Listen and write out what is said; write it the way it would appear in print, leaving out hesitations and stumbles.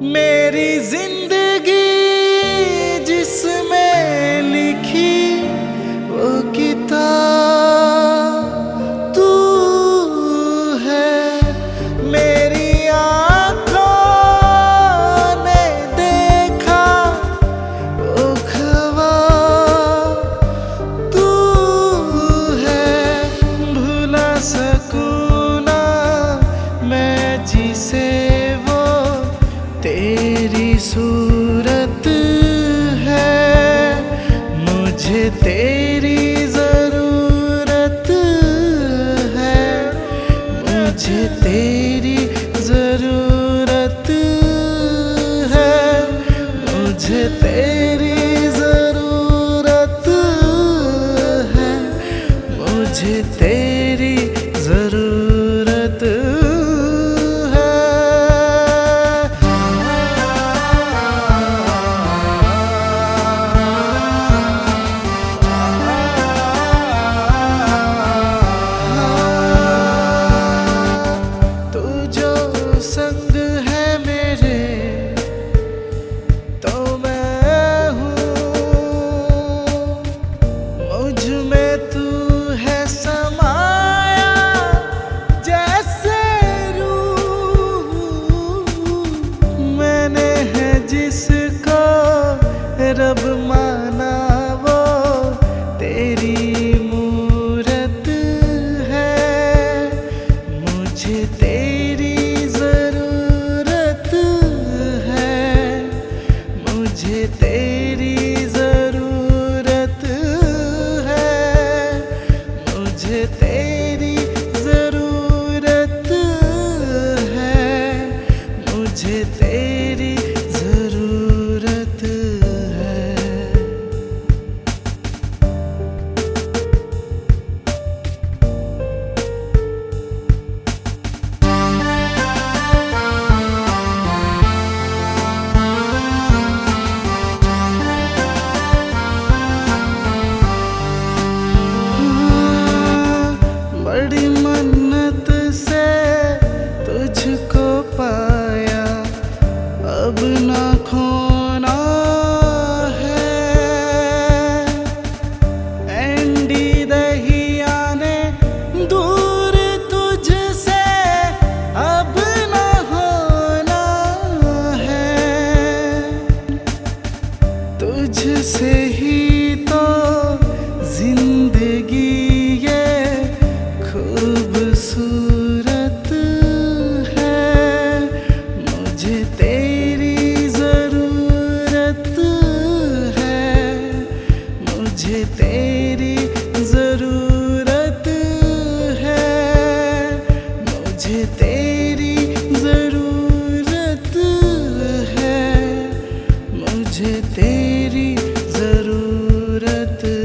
मेरी जिंदगी जिसमें लिखी वो किताब तू है। मेरी आँखों ने देखा वो ख्वाब तू है। भुला सकूं ना मैं जिसे वो तेरी सूरत है। मुझे तेरी जरूरत है। मुझे तेरी जरूरत है। मुझे तेरी जरूरत है। मुझे तेरी जरूरत है। संग है मेरे तो मैं हूँ, मुझ में तू है समाया जैसे रूह। मैंने है जिसको रब माना वो तेरी मूरत है। मुझे तेरी मुझे तेरी जरूरत है। मुझे तेरी जरूरत है। मुझे तेरी जरूरत है। बड़ी मन्नत से तुझको पाया अब ना खोना है। एंडी दहिया ने दूर तुझसे अब ना होना है। तुझसे ही तो जिंदगी खूबसूरत है। मुझे तेरी जरूरत है। मुझे तेरी जरूरत है। मुझे तेरी जरूरत है। मुझे तेरी जरूरत है।